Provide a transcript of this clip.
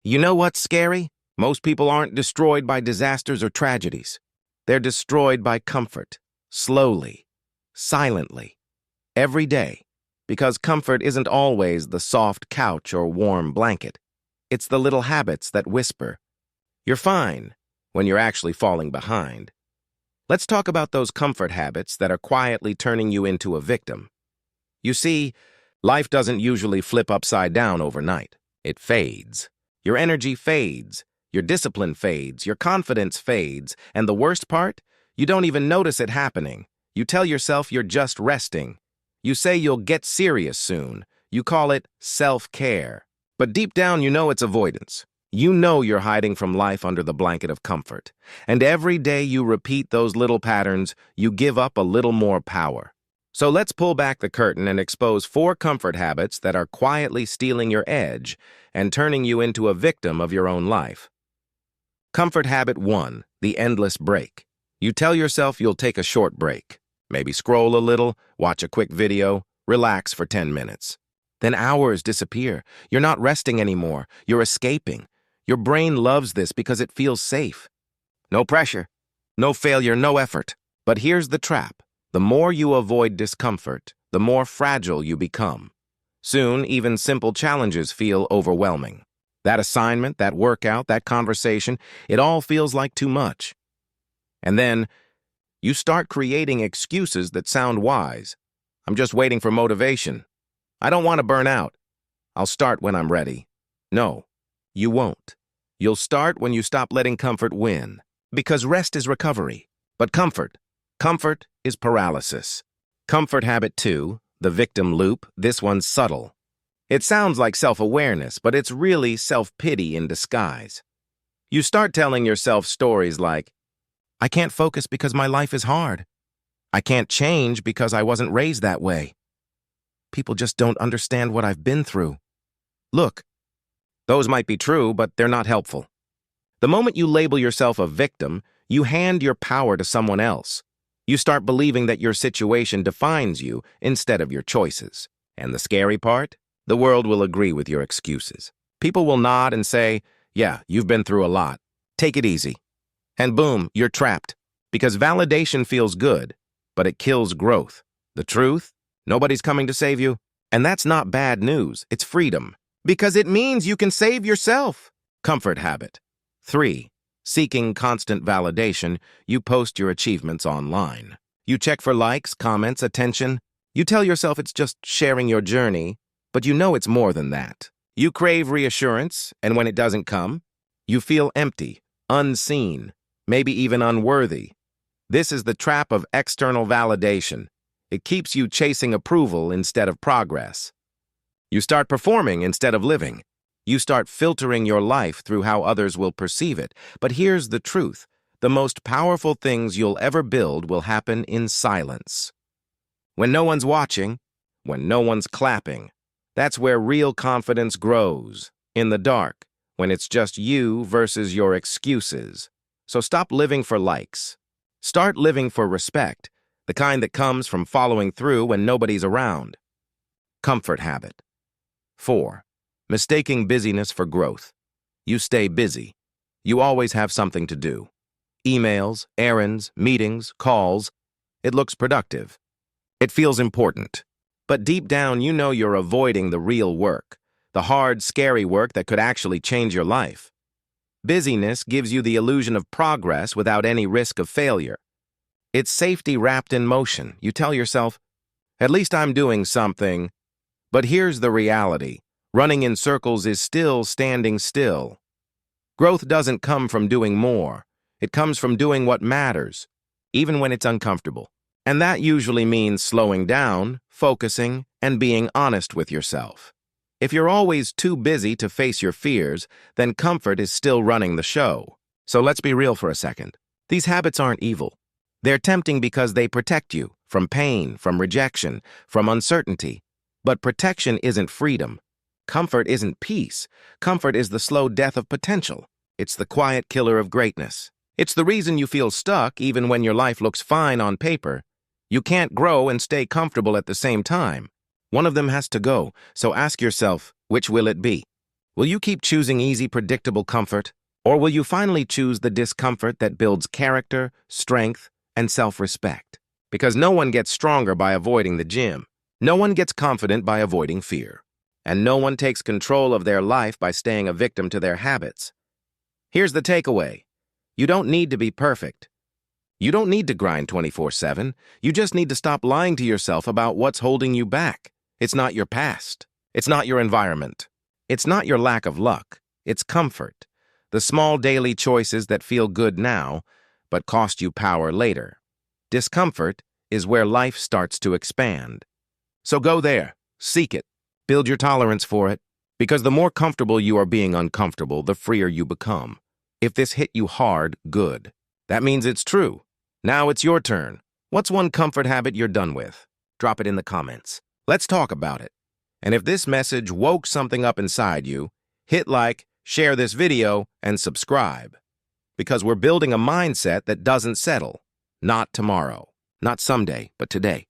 You know what's scary? Most people aren't destroyed by disasters or tragedies. They're destroyed by comfort, slowly, silently, every day, because comfort isn't always the soft couch or warm blanket. It's the little habits that whisper, "You're fine," when you're actually falling behind. Let's talk about those comfort habits that are quietly turning you into a victim. You see, life doesn't usually flip upside down overnight. It fades. Your energy fades, your discipline fades, your confidence fades, and the worst part? You don't even notice it happening. You tell yourself you're just resting. You say you'll get serious soon. You call it self-care. But deep down, you know it's avoidance. You know you're hiding from life under the blanket of comfort. And every day you repeat those little patterns, you give up a little more power. So let's pull back the curtain and expose 4 comfort habits that are quietly stealing your edge and turning you into a victim of your own life. Comfort habit 1, the endless break. You tell yourself you'll take a short break. Maybe scroll a little, watch a quick video, relax for 10 minutes. Then hours disappear. You're not resting anymore. You're escaping. Your brain loves this because it feels safe. No pressure, no failure, no effort. But here's the trap. The more you avoid discomfort, the more fragile you become. Soon, even simple challenges feel overwhelming. That assignment, that workout, that conversation, it all feels like too much. And then, you start creating excuses that sound wise. I'm just waiting for motivation. I don't want to burn out. I'll start when I'm ready. No, you won't. You'll start when you stop letting comfort win. Because rest is recovery. But comfort is paralysis. Comfort habit 2, the victim loop, this one's subtle. It sounds like self-awareness, but it's really self-pity in disguise. You start telling yourself stories like, I can't focus because my life is hard. I can't change because I wasn't raised that way. People just don't understand what I've been through. Look, those might be true, but they're not helpful. The moment you label yourself a victim, you hand your power to someone else. You start believing that your situation defines you instead of your choices. And the scary part? The world will agree with your excuses. People will nod and say, yeah, you've been through a lot. Take it easy. And boom, you're trapped. Because validation feels good, but it kills growth. The truth? Nobody's coming to save you. And that's not bad news, it's freedom. Because it means you can save yourself. Comfort habit. 3. Seeking constant validation, you post your achievements online. You check for likes, comments, attention. You tell yourself it's just sharing your journey, but you know it's more than that. You crave reassurance, and when it doesn't come, you feel empty, unseen, maybe even unworthy. This is the trap of external validation. It keeps you chasing approval instead of progress. You start performing instead of living. You start filtering your life through how others will perceive it. But here's the truth. The most powerful things you'll ever build will happen in silence. When no one's watching, when no one's clapping, that's where real confidence grows. In the dark, when it's just you versus your excuses. So stop living for likes. Start living for respect, the kind that comes from following through when nobody's around. Comfort habit. 4. Mistaking busyness for growth. You stay busy. You always have something to do. Emails, errands, meetings, calls. It looks productive. It feels important. But deep down, you know you're avoiding the real work, the hard, scary work that could actually change your life. Busyness gives you the illusion of progress without any risk of failure. It's safety wrapped in motion. You tell yourself, at least I'm doing something. But here's the reality. Running in circles is still standing still. Growth doesn't come from doing more. It comes from doing what matters, even when it's uncomfortable. And that usually means slowing down, focusing, and being honest with yourself. If you're always too busy to face your fears, then comfort is still running the show. So let's be real for a second. These habits aren't evil. They're tempting because they protect you from pain, from rejection, from uncertainty. But protection isn't freedom. Comfort isn't peace. Comfort is the slow death of potential. It's the quiet killer of greatness. It's the reason you feel stuck even when your life looks fine on paper. You can't grow and stay comfortable at the same time. One of them has to go, so ask yourself, which will it be? Will you keep choosing easy, predictable comfort? Or will you finally choose the discomfort that builds character, strength, and self-respect? Because no one gets stronger by avoiding the gym. No one gets confident by avoiding fear. And no one takes control of their life by staying a victim to their habits. Here's the takeaway. You don't need to be perfect. You don't need to grind 24/7. You just need to stop lying to yourself about what's holding you back. It's not your past. It's not your environment. It's not your lack of luck. It's comfort. The small daily choices that feel good now, but cost you power later. Discomfort is where life starts to expand. So go there. Seek it. Build your tolerance for it. Because the more comfortable you are being uncomfortable, the freer you become. If this hit you hard, good. That means it's true. Now it's your turn. What's one comfort habit you're done with? Drop it in the comments. Let's talk about it. And if this message woke something up inside you, hit like, share this video, and subscribe. Because we're building a mindset that doesn't settle. Not tomorrow. Not someday, but today.